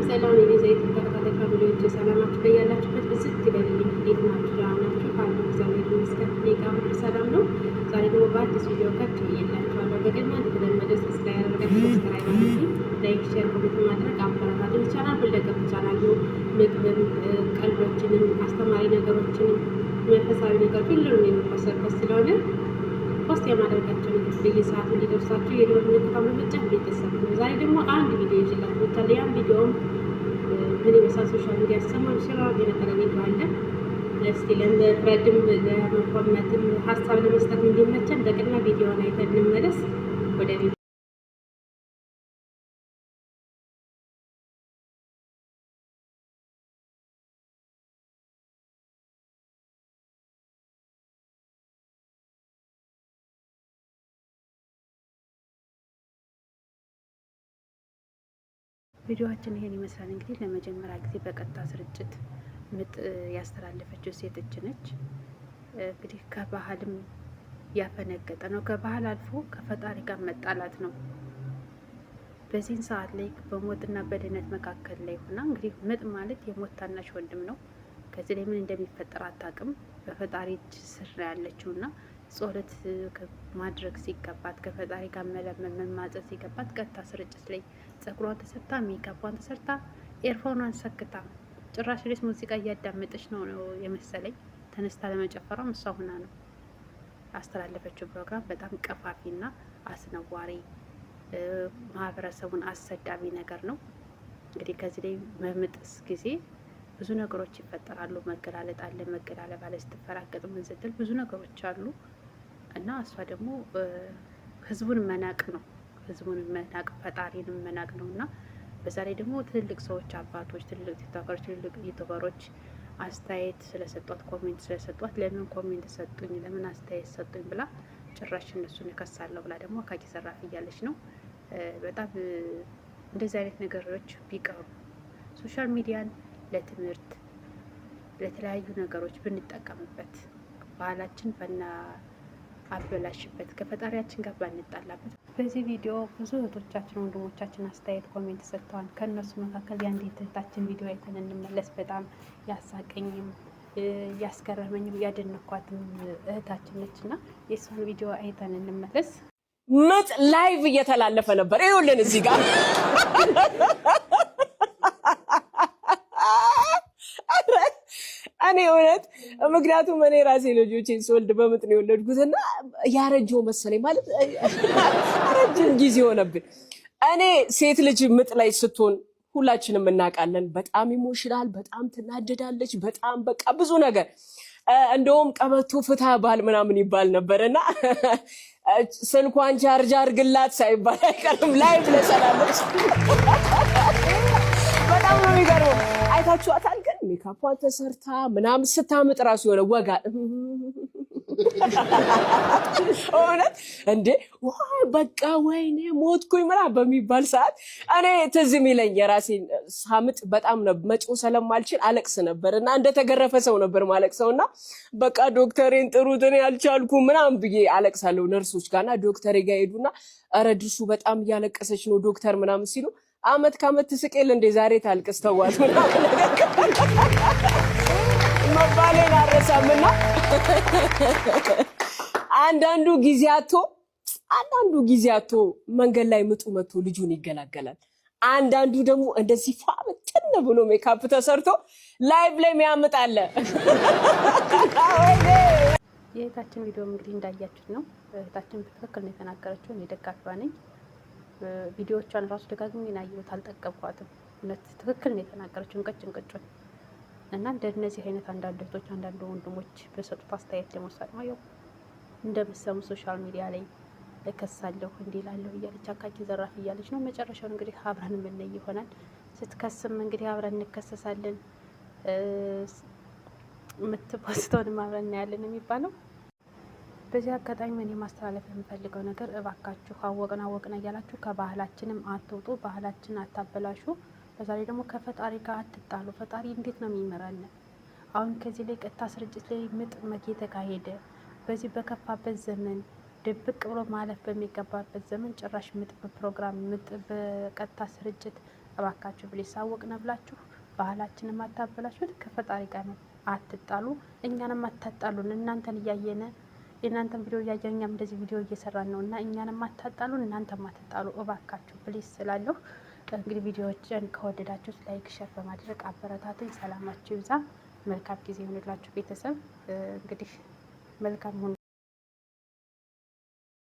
ሰላም የቤዛዊት ተከታታይ ፋሚሊዎች ሰላማችሁ በያላችሁበት ብዝት ይበልልኝ። እንዴት ናችሁ? ደህና ናችሁ? ካሉ እግዚአብሔር ይመስገን እኔ ጋር ሁሉ ሰላም ነው። ዛሬ ደግሞ በአዲስ ቪዲዮ ከች ብዬላችኋለሁ። በቅድሚያ እንደተለመደው ሰብስክራይብ አድርጋችሁ ሰብስክራይብ አድርጉ፣ ላይክ፣ ሼር፣ ኮሜንት ማድረግ አበረታቱኝ። ቻናል ሁለገብ ቻናል ነው። ምግብም፣ ቀልዶችንም፣ አስተማሪ ነገሮችንም፣ መንፈሳዊ ነገር ሁሉንም የሚወሰድበት ስለሆነ ፖስት የማድረጋቸው ነገር በየሰዓቱ እንዲደርሳችሁ የደወል ምልክቱን በመጫን ቤተሰብ ነው። ዛሬ ደግሞ አንድ ቪዲዮ ይዤላችሁ መጥቻለሁ። ያን ቪዲዮም ምን ይመስላል ሶሻል ሚዲያ ያሰማሉ ሲራ የነበረ ቪዲዮ አለ። እስቲ ለመፍረድም ለመኮመትም ሀሳብ ለመስጠት እንዲመቸን በቅድሚያ ቪዲዮውን አይተን እንመለስ። ወደ ቪዲዮ ቪዲዮአችን ይሄን ይመስላል። እንግዲህ ለመጀመሪያ ጊዜ በቀጥታ ስርጭት ምጥ ያስተላለፈችው ሴት እጅ ነች። እንግዲህ ከባህልም ያፈነገጠ ነው። ከባህል አልፎ ከፈጣሪ ጋር መጣላት ነው። በዚህን ሰዓት ላይ በሞትና በድነት መካከል ላይ ሆና እንግዲህ ምጥ ማለት የሞት ታናሽ ወንድም ነው። ከዚህ ላይ ምን እንደሚፈጠር አታውቅም። በፈጣሪ እጅ ስር ያለችው እና ጸሎት ማድረግ ሲገባት ከፈጣሪ ጋር መለመን መማጸን ሲገባት ቀጥታ ስርጭት ላይ ጸጉሯን ተሰርታ ሜካፓን ተሰርታ ኤርፎኗን ሰክታ ጭራሽ ሌስ ሙዚቃ እያዳመጠች ነው የመሰለኝ። ተነስታ ለመጨፈሯም እሷ ሆና ነው። አስተላለፈችው ፕሮግራም በጣም ቀፋፊና አስነዋሪ ማህበረሰቡን አሰዳቢ ነገር ነው። እንግዲህ ከዚህ ላይ በምጥስ ጊዜ ብዙ ነገሮች ይፈጠራሉ። መገላለጥ አለ፣ መገላለብ አለ፣ ስትፈራገጥ ምን ስትል ብዙ ነገሮች አሉ እና እሷ ደግሞ ህዝቡን መናቅ ነው። ህዝቡን መናቅ ፈጣሪንም መናቅ ነው እና በዛ ላይ ደግሞ ትልልቅ ሰዎች አባቶች፣ ትልልቅ ቲክቶከሮች፣ ትልልቅ ዩቱበሮች አስተያየት ስለሰጧት ኮሜንት ስለሰጧት ለምን ኮሜንት ሰጡኝ፣ ለምን አስተያየት ሰጡኝ ብላ ጭራሽ እነሱን እከሳለሁ ብላ ደግሞ አካኪ ዘራፍ እያለች ነው። በጣም እንደዚህ አይነት ነገሮች ቢቀሩ ሶሻል ሚዲያን ለትምህርት ለተለያዩ ነገሮች ብንጠቀምበት ባህላችን አበላሽበት ከፈጣሪያችን ጋር ባንጣላበት። በዚህ ቪዲዮ ብዙ እህቶቻችን ወንድሞቻችን አስተያየት ኮሜንት ሰጥተዋል። ከእነሱ መካከል የአንዲት እህታችን ቪዲዮ አይተን እንመለስ። በጣም ያሳቀኝም ያስገረመኝም ያደነኳትም እህታችን ነች እና የእሷን ቪዲዮ አይተን እንመለስ። ምጥ ላይቭ እየተላለፈ ነበር። ይኸውልን እዚህ ጋር እኔ እውነት ምክንያቱም እኔ ራሴ ልጆቼን ስወልድ በምጥ ነው የወለድኩት እና ያረጀው መሰለኝ ማለት ረጅም ጊዜ ሆነብን። እኔ ሴት ልጅ ምጥ ላይ ስትሆን ሁላችንም እናውቃለን። በጣም ኢሞሽናል፣ በጣም ትናደዳለች፣ በጣም በቃ ብዙ ነገር እንደውም ቀበቶ ፍታ ባል ምናምን ይባል ነበር እና ስልኳን ቻርጅ አድርግላት ሳይባል አይቀርም ላይቭ ለሰላለች። በጣም ነው የሚገርመው። አይታችኋታል? ግን ሜካፓን ተሰርታ ምናምን ስታምጥ ራሱ የሆነ ወጋ እውነት እንዴ ዋይ በቃ ወይኔ ሞትኩኝ ምናምን በሚባል ሰዓት እኔ ትዝ የሚለኝ የራሴን ሳምጥ በጣም ነው መጮህ ስለማልችል አለቅስ ነበር እና እንደተገረፈ ሰው ነበር ማለቅሰው እና በቃ ዶክተሬን ጥሩት እኔ አልቻልኩም ምናምን ብዬ አለቅሳለሁ። ነርሶች ጋርና ዶክተሬ ጋር ሄዱና ኧረ ድርሱ በጣም እያለቀሰች ነው ዶክተር ምናምን ሲሉ አመት ከአመት ትስቄል እንዴ ዛሬ ታልቅስ ተዋት ምናምን መባሌን አረሳምና አንዳንዱ ጊዜያቶ መንገድ ላይ ምጡ መጥቶ ልጁን ይገላገላል። አንዳንዱ ደግሞ እንደዚህ ፋብትን ብሎ ሜካፕ ተሰርቶ ላይቭ ላይ የሚያምጣለ። የእህታችን ቪዲዮ እንግዲህ እንዳያችሁት ነው። እህታችን በትክክል ነው የተናገረችው። እኔ ደጋፊዋ ነኝ። ቪዲዮቿን ራሱ ደጋግሜ ናየሁት፣ አልጠቀምኳትም። እውነት ትክክል ነው የተናገረችው እንቀጭን እና እንደነዚህ አይነት አንዳንድ እህቶች አንዳንድ ወንድሞች በሰጡት አስተያየት ለመውሰድ ነው። ያው እንደምሰሙ ሶሻል ሚዲያ ላይ እከሳለሁ እንዲላለሁ እያለች አካኪ ዘራፍ እያለች ነው። መጨረሻውን እንግዲህ አብረን የምናይ ይሆናል። ስትከስም እንግዲህ አብረን እንከሰሳለን፣ የምትፖስተውንም አብረን እናያለን የሚባለው። በዚህ አጋጣሚ እኔ ማስተላለፍ የምፈልገው ነገር እባካችሁ አወቅን እያላችሁ ከባህላችንም አትውጡ፣ ባህላችን አታበላሹ። በዛ ላይ ደግሞ ከፈጣሪ ጋር አትጣሉ። ፈጣሪ እንዴት ነው የሚመራን? አሁን ከዚህ ላይ ቀጥታ ስርጭት ላይ ምጥ እየተካሄደ በዚህ በከፋበት ዘመን ድብቅ ብሎ ማለፍ በሚገባበት ዘመን ጭራሽ ምጥ በፕሮግራም ምጥ በቀጥታ ስርጭት እባካችሁ ፕሊስ ሳወቅነ ብላችሁ ባህላችንን አታበላሹት። ከፈጣሪ ጋር ነው አትጣሉ፣ እኛንም አታጣሉን። እናንተን እያየነ የእናንተን ቪዲዮ እያየን እኛም እንደዚህ ቪዲዮ እየሰራን ነው እና እኛንም አታጣሉን፣ እናንተም አትጣሉ እባካችሁ ፕሊስ ስላለሁ። እንግዲህ ቪዲዮዎችን ከወደዳችሁት ላይክ ሸር በማድረግ አበረታቱኝ። ሰላማችሁ ይብዛ። መልካም ጊዜ ይሆንላችሁ ቤተሰብ። እንግዲህ መልካም